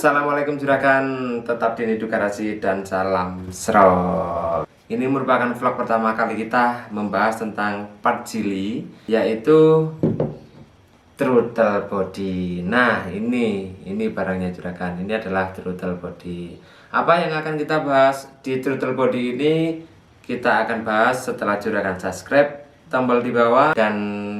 Assalamualaikum juragan, tetap di Nidu Garasi dan salam serol. Ini merupakan vlog pertama kali kita membahas tentang part jili, yaitu throttle body. Nah ini barangnya juragan, ini adalah throttle body. Apa yang akan kita bahas di throttle body ini, kita akan bahas setelah juragan subscribe, tombol di bawah, dan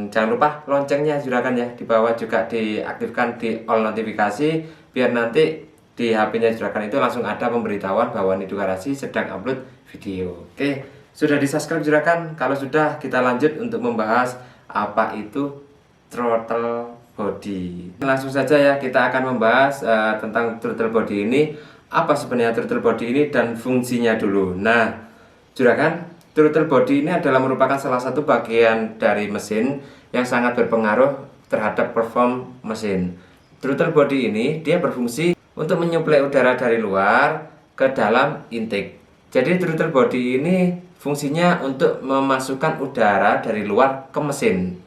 jangan lupa loncengnya juragan ya, di bawah juga diaktifkan di all notifikasi, biar nanti di HP-nya juragan itu langsung ada pemberitahuan bahwa Nidu Garasi sedang upload video. Oke, sudah di subscribe juragan? Kalau sudah, kita lanjut untuk membahas apa itu throttle body. Langsung saja ya, kita akan membahas tentang throttle body ini. Apa sebenarnya throttle body ini dan fungsinya dulu. Nah juragan, throttle body ini adalah merupakan salah satu bagian dari mesin yang sangat berpengaruh terhadap perform mesin. Throttle body ini dia berfungsi untuk menyuplai udara dari luar ke dalam intake. Jadi throttle body ini fungsinya untuk memasukkan udara dari luar ke mesin.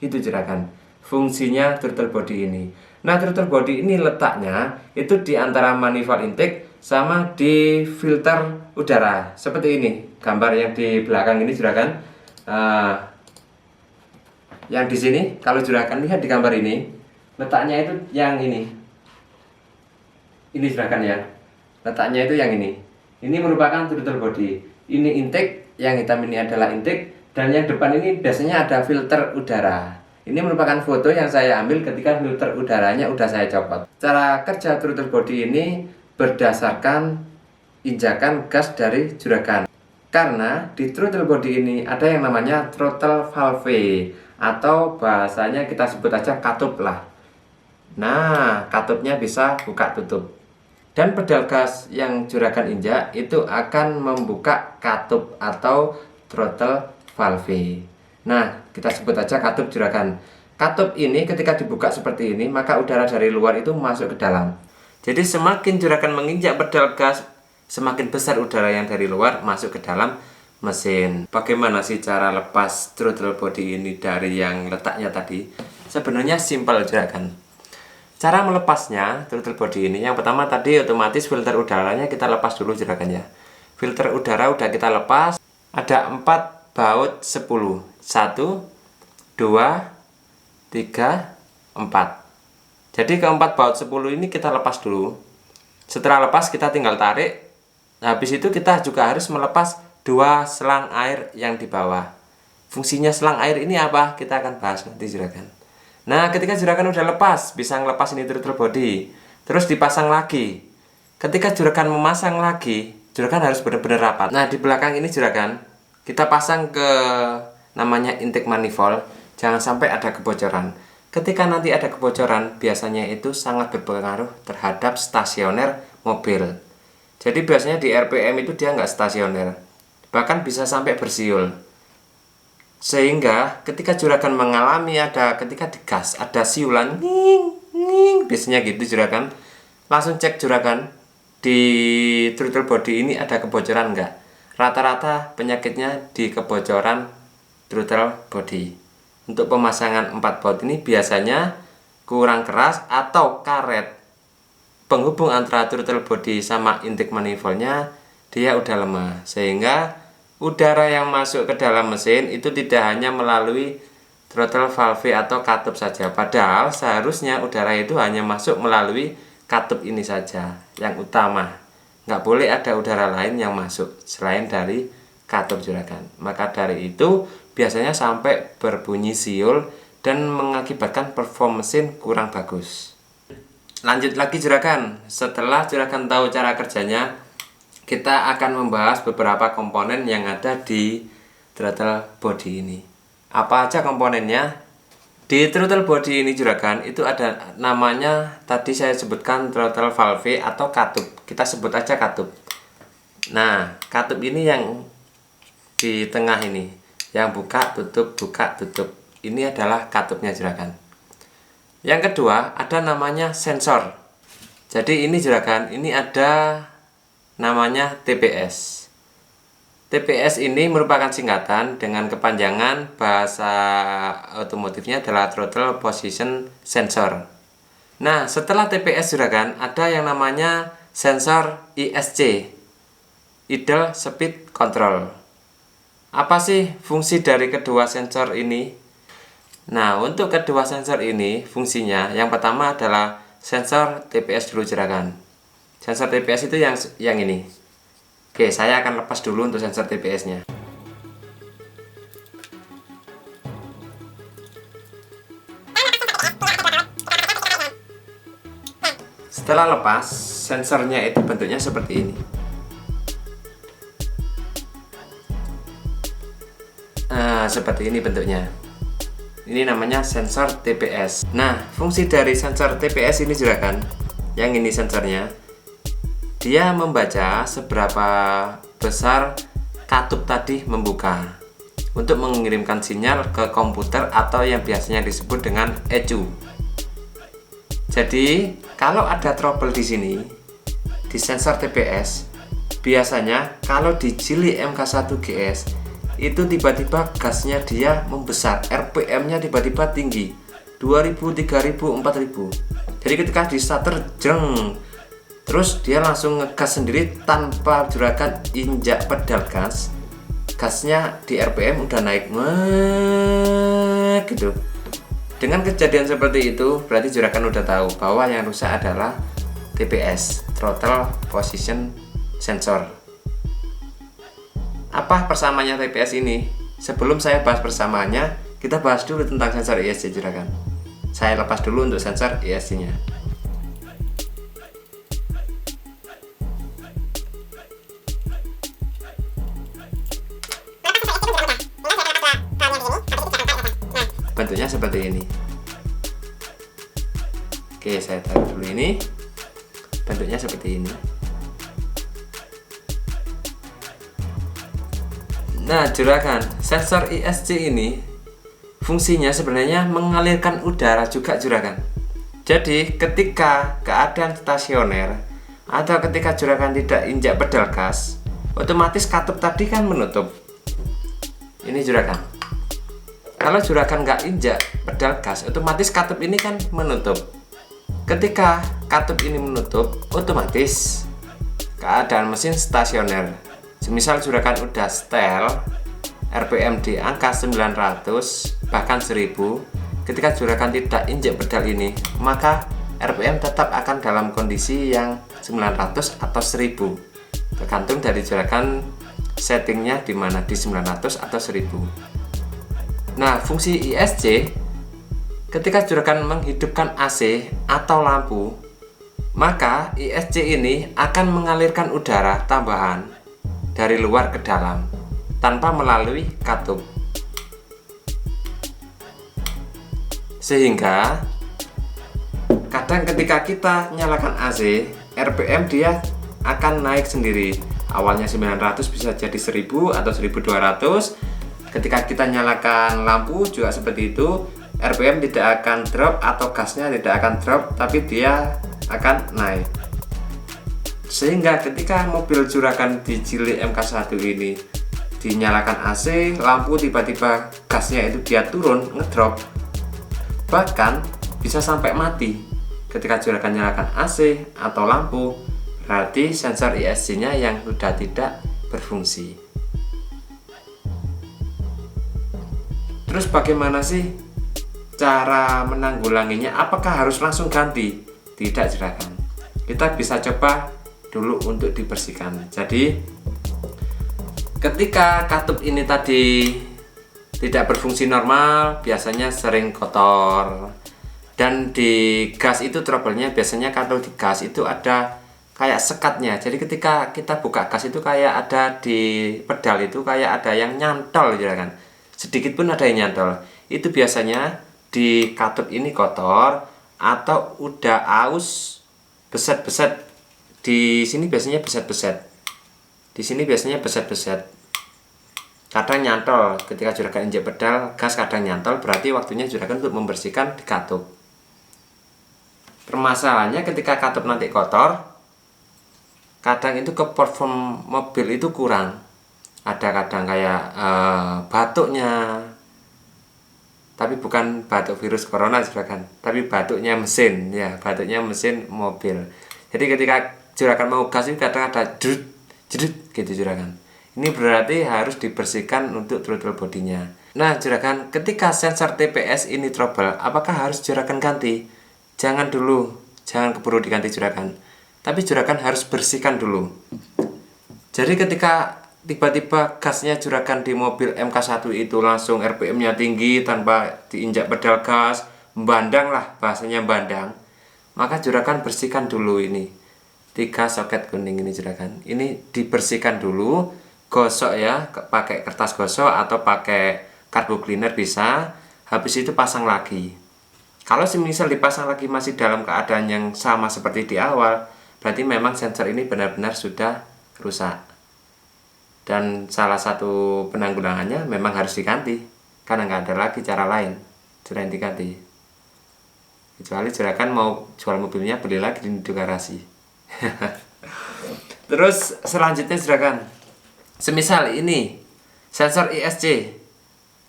Itu juragan, fungsinya throttle body ini. Nah, throttle body ini letaknya itu di antara manifold intake sama di filter udara. Seperti ini gambar yang di belakang ini juragan. Yang di sini kalau juragan lihat di gambar ini, letaknya itu yang ini juragan ya, letaknya itu yang ini merupakan throttle body. Ini intake, yang hitam ini adalah intake, dan yang depan ini biasanya ada filter udara. Ini merupakan foto yang saya ambil ketika filter udaranya udah saya copot. Cara kerja throttle body ini berdasarkan injakan gas dari juragan. Karena di throttle body ini ada yang namanya throttle valve, atau bahasanya kita sebut aja katup lah. Nah, katupnya bisa buka tutup. Dan pedal gas yang juragan injak itu akan membuka katup atau throttle valve. Nah, kita sebut aja katup juragan. Katup ini ketika dibuka seperti ini, maka udara dari luar itu masuk ke dalam. Jadi semakin juragan menginjak pedal gas, semakin besar udara yang dari luar masuk ke dalam mesin. Bagaimana sih cara lepas throttle body ini dari yang letaknya tadi? Sebenarnya simpel juragan. Cara melepasnya throttle body ini, yang pertama tadi otomatis filter udaranya kita lepas dulu juragan ya. Filter udara udah kita lepas, ada 4 baut 10. 1, 2, 3, 4. Jadi keempat baut 10 ini kita lepas dulu. Setelah lepas kita tinggal tarik. Habis itu kita juga harus melepas 2 selang air yang di bawah. Fungsinya selang air ini apa? Kita akan bahas nanti juragan. Nah, ketika juragan udah lepas, bisa ngelepas ini throttle body, terus dipasang lagi. Ketika juragan memasang lagi, juragan harus benar-benar rapat. Nah, di belakang ini juragan, kita pasang ke namanya intake manifold, jangan sampai ada kebocoran. Ketika nanti ada kebocoran, biasanya itu sangat berpengaruh terhadap stasioner mobil. Jadi biasanya di RPM itu dia nggak stasioner, bahkan bisa sampai bersiul. Sehingga ketika juragan mengalami ketika digas ada siulan, nging, biasanya gitu juragan, langsung cek juragan di throttle body ini ada kebocoran nggak. Rata-rata penyakitnya di kebocoran throttle body. Untuk pemasangan 4 baut ini biasanya kurang keras atau karet penghubung antara throttle body sama intake manifoldnya dia udah lemah, sehingga udara yang masuk ke dalam mesin itu tidak hanya melalui throttle valve atau katup saja. Padahal seharusnya udara itu hanya masuk melalui katup ini saja yang utama. Nggak boleh ada udara lain yang masuk selain dari katup juragan. Maka dari itu biasanya sampai berbunyi siul dan mengakibatkan perform mesin kurang bagus. Lanjut lagi juragan, setelah juragan tahu cara kerjanya, kita akan membahas beberapa komponen yang ada di throttle body ini. Apa aja komponennya? Di throttle body ini juragan, itu ada namanya, tadi saya sebutkan throttle valve atau katup. Kita sebut aja katup. Nah, katup ini yang di tengah ini, yang buka tutup. Ini adalah katupnya juragan. Yang kedua ada namanya sensor. Jadi ini juragan, ini ada namanya TPS. TPS ini merupakan singkatan dengan kepanjangan bahasa otomotifnya adalah throttle position sensor. Nah, setelah TPS juragan, ada yang namanya sensor ISC, Idle Speed Control. Apa sih fungsi dari kedua sensor ini? Nah, untuk kedua sensor ini fungsinya yang pertama adalah sensor TPS dulu juragan. Sensor TPS itu yang ini. Oke, saya akan lepas dulu untuk sensor TPS-nya. Setelah lepas, sensornya itu bentuknya seperti ini. Nah, seperti ini bentuknya. Ini namanya sensor TPS. Nah, fungsi dari sensor TPS ini juragan, yang ini sensornya, dia membaca seberapa besar katup tadi membuka untuk mengirimkan sinyal ke komputer atau yang biasanya disebut dengan ECU. Jadi, kalau ada trouble di sini, di sensor TPS, biasanya kalau di jili MK1GS, itu tiba-tiba gasnya dia membesar, RPM-nya tiba-tiba tinggi, 2000, 3000, 4000. Jadi ketika di starter, jeng, terus dia langsung ngegas sendiri tanpa juragan injak pedal gas, gasnya di RPM udah naik gitu. Dengan kejadian seperti itu, berarti juragan udah tahu bahwa yang rusak adalah TPS, Throttle Position Sensor. Apa persamaannya TPS ini? Sebelum saya bahas persamaannya, kita bahas dulu tentang sensor ISC juragan. Saya lepas dulu untuk sensor ISC-nya. Bentuknya seperti ini. Oke, saya taruh dulu ini. Bentuknya seperti ini. Nah, juragan, sensor ISC ini fungsinya sebenarnya mengalirkan udara juga juragan. Jadi, ketika keadaan stasioner atau ketika juragan tidak injak pedal gas, otomatis katup tadi kan menutup. Ini juragan. Kalau juragan nggak injak pedal gas, otomatis katup ini kan menutup. Ketika katup ini menutup, otomatis keadaan mesin stasioner. Semisal juragan udah setel, RPM di angka 900 bahkan 1000, ketika juragan tidak injak pedal ini, maka RPM tetap akan dalam kondisi yang 900 atau 1000, tergantung dari juragan settingnya di mana, di 900 atau 1000. Nah, fungsi ISC, ketika juragan menghidupkan AC atau lampu, maka ISC ini akan mengalirkan udara tambahan dari luar ke dalam tanpa melalui katup. Sehingga kadang ketika kita nyalakan AC, RPM dia akan naik sendiri. Awalnya 900 bisa jadi 1000 atau 1200. Ketika kita nyalakan lampu juga seperti itu, RPM tidak akan drop atau gasnya tidak akan drop, tapi dia akan naik. Sehingga ketika mobil juragan di jili MK1 ini dinyalakan AC, lampu tiba-tiba gasnya itu dia turun, ngedrop, bahkan bisa sampai mati. Ketika juragan nyalakan AC atau lampu, berarti sensor ISC-nya yang sudah tidak berfungsi. Terus bagaimana sih cara menanggulanginya? Apakah harus langsung ganti? Tidak juragan. Kita bisa coba dulu untuk dibersihkan. Jadi ketika katup ini tadi tidak berfungsi normal, biasanya sering kotor. Dan di gas itu trouble-nya biasanya kalau di gas itu ada kayak sekatnya. Jadi ketika kita buka gas itu kayak ada di pedal itu kayak ada yang nyantol juragan. Sedikit pun ada yang nyantol. Itu biasanya di katup ini kotor atau udah aus, beset-beset. Di sini biasanya beset-beset. Di sini biasanya beset-beset. Kadang nyantol ketika juragan injek pedal gas, kadang nyantol, berarti waktunya juragan untuk membersihkan di katup. Permasalahannya ketika katup nanti kotor, kadang itu ke perform mobil itu kurang. Ada kadang kayak batuknya tapi bukan batuk virus corona juragan, tapi batuknya mesin ya, batuknya mesin mobil. Jadi ketika juragan mau gas ini kadang ada jedut jedut gitu juragan. Ini berarti harus dibersihkan untuk throttle bodinya. Nah juragan, ketika sensor TPS ini trouble, apakah harus juragan ganti? Jangan dulu, jangan keburu diganti juragan, tapi juragan harus bersihkan dulu. Jadi ketika tiba-tiba gasnya juragan di mobil MK1 itu langsung RPM-nya tinggi tanpa diinjak pedal gas, membandang lah, bahasanya bandang, maka juragan bersihkan dulu ini 3 soket kuning ini juragan. Ini dibersihkan dulu, gosok ya, pakai kertas gosok atau pakai carbo cleaner bisa. Habis itu pasang lagi. Kalau semisal dipasang lagi masih dalam keadaan yang sama seperti di awal, berarti memang sensor ini benar-benar sudah rusak. Dan salah satu penanggulangannya memang harus diganti, karena nggak ada lagi cara lain selain diganti. Kecuali juragan mau jual mobilnya, beli lagi di garasi. Terus selanjutnya juragan, semisal ini sensor ISC,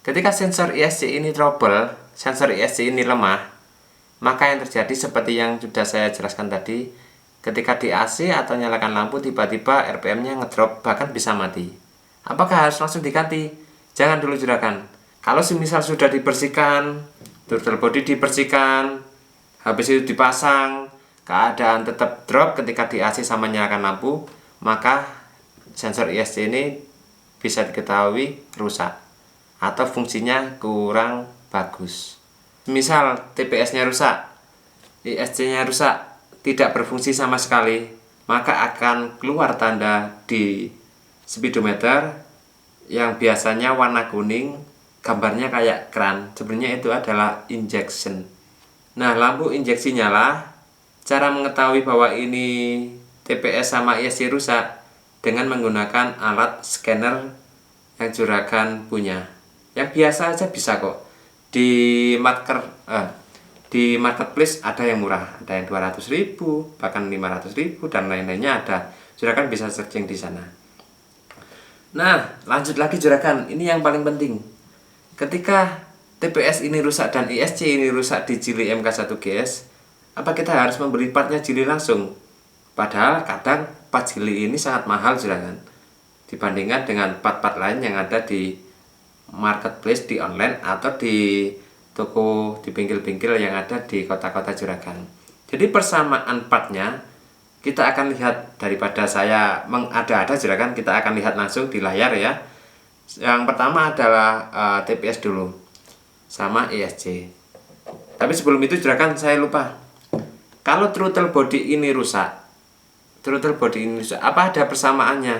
ketika sensor ISC ini trouble, sensor ISC ini lemah, maka yang terjadi seperti yang sudah saya jelaskan tadi, ketika di AC atau nyalakan lampu tiba-tiba RPM-nya ngedrop, bahkan bisa mati. Apakah harus langsung diganti? Jangan dulu juragan. Kalau semisal sudah dibersihkan, throttle body dibersihkan, habis itu dipasang, keadaan tetap drop ketika di AC sama nyalakan lampu, maka sensor ISC ini bisa diketahui rusak atau fungsinya kurang bagus. Misal TPS-nya rusak, ISC-nya rusak, tidak berfungsi sama sekali, maka akan keluar tanda di speedometer yang biasanya warna kuning, gambarnya kayak keran. Sebenarnya itu adalah injection. Nah, lampu injeksi nyala. Cara mengetahui bahwa ini TPS sama ISC rusak dengan menggunakan alat scanner yang juragan punya. Yang biasa aja bisa kok. Di marketplace ada yang murah, ada yang 200.000, bahkan 500.000 dan lain-lainnya ada. Juragan bisa searching di sana. Nah, lanjut lagi juragan, ini yang paling penting. Ketika TPS ini rusak dan ISC ini rusak di jili MK1 GS, apa kita harus membeli partnya jili langsung? Padahal kadang part jili ini sangat mahal juragan, dibandingkan dengan part-part lain yang ada di marketplace, di online atau di toko, di bengkel-bengkel yang ada di kota-kota juragan. Jadi persamaan partnya kita akan lihat, daripada saya mengada-ada juragan, kita akan lihat langsung di layar ya. Yang pertama adalah TPS dulu sama ISC. Tapi sebelum itu juragan, saya lupa, kalau throttle body ini rusak, apa ada persamaannya?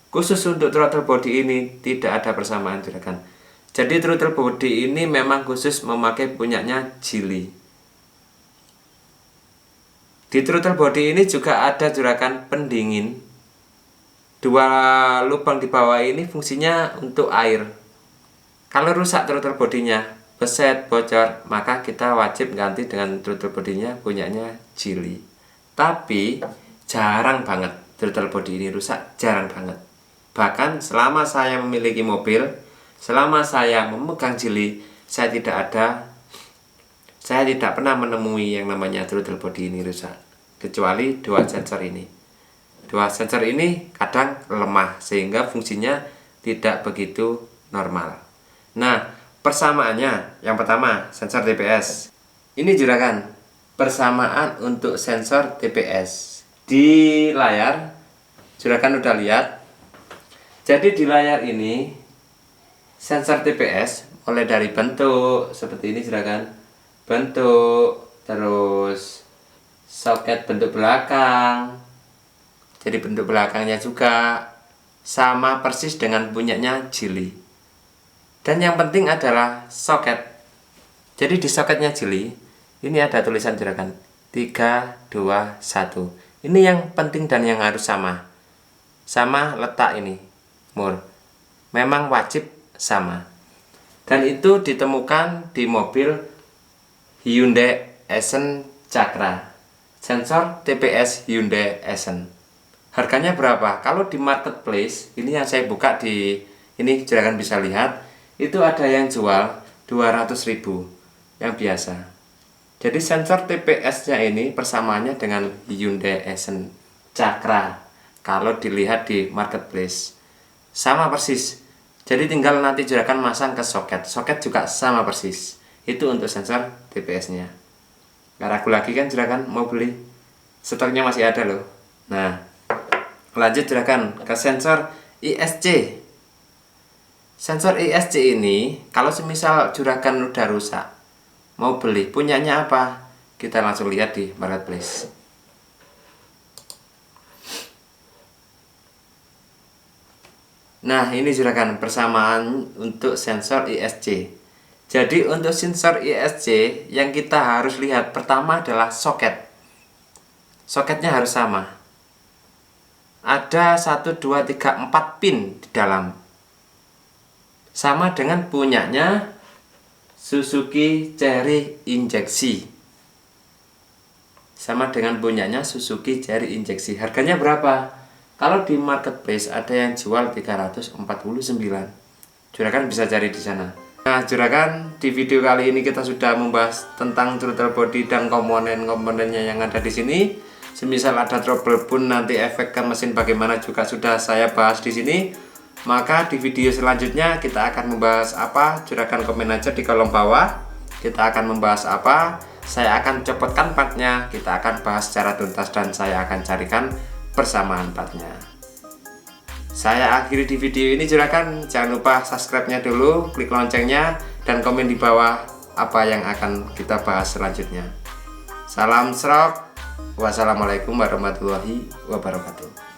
Khusus untuk throttle body ini tidak ada persamaan juragan. Jadi throttle body ini memang khusus memakai punyanya jili. Di throttle body ini juga ada juragan pendingin. 2 lubang di bawah ini fungsinya untuk air. Kalau rusak throttle bodinya, beset, bocor, maka kita wajib ganti dengan throttle bodinya punyanya jili. Tapi jarang banget throttle body ini rusak, jarang banget. Bahkan selama saya memiliki mobil, selama saya memegang jili, saya tidak pernah menemui yang namanya throttle body ini rusak, kecuali 2 sensor ini. 2 sensor ini kadang lemah sehingga fungsinya tidak begitu normal. Nah, persamaannya, yang pertama sensor TPS. Ini juragan, persamaan untuk sensor TPS. Di layar juragan udah lihat. Jadi di layar ini sensor TPS mulai dari bentuk seperti ini juragan, bentuk, terus soket bentuk belakang, jadi bentuk belakangnya juga sama persis dengan punyanya jili. Dan yang penting adalah soket. Jadi di soketnya jili ini ada tulisan juragan 3, 2, 1. Ini yang penting dan yang harus sama letak ini mur, memang wajib sama. Dan itu ditemukan di mobil Hyundai Accent Cakra, sensor TPS Hyundai Accent. Harganya berapa? Kalau di marketplace, ini yang saya buka di ini juragan bisa lihat, itu ada yang jual 200.000 yang biasa. Jadi sensor TPS nya ini persamaannya dengan Hyundai Accent Cakra kalau dilihat di marketplace sama persis. Jadi tinggal nanti juragan masang ke soket juga sama persis. Itu untuk sensor TPS nya. Gak ragu lagi kan juragan mau beli, stoknya masih ada loh. Nah, lanjut juragan ke sensor ISC. Sensor ISC ini kalau semisal juragan udah rusak, mau beli, punyanya apa? Kita langsung lihat di marketplace. Nah, ini juragan persamaan untuk sensor ISC. Jadi untuk sensor ISC yang kita harus lihat pertama adalah soket. Soketnya harus sama. Ada 1, 2, 3, 4 pin di dalam. Sama dengan punyanya Suzuki Cherry Injeksi. Sama dengan punyanya Suzuki Cherry Injeksi. Harganya berapa? Kalau di marketplace ada yang jual 349. Juragan bisa cari di sana. Nah, juragan, di video kali ini kita sudah membahas tentang throttle body dan komponen-komponennya yang ada di sini. Semisal ada trouble pun nanti efek ke mesin bagaimana juga sudah saya bahas di sini. Maka di video selanjutnya kita akan membahas apa? Juragan komen aja di kolom bawah. Kita akan membahas apa? Saya akan copotkan partnya. Kita akan bahas secara tuntas dan saya akan carikan persamaan partnya. Saya akhiri di video ini juragan. Jangan lupa subscribe-nya dulu, klik loncengnya, dan komen di bawah apa yang akan kita bahas selanjutnya. Salam serok. Wassalamualaikum warahmatullahi wabarakatuh.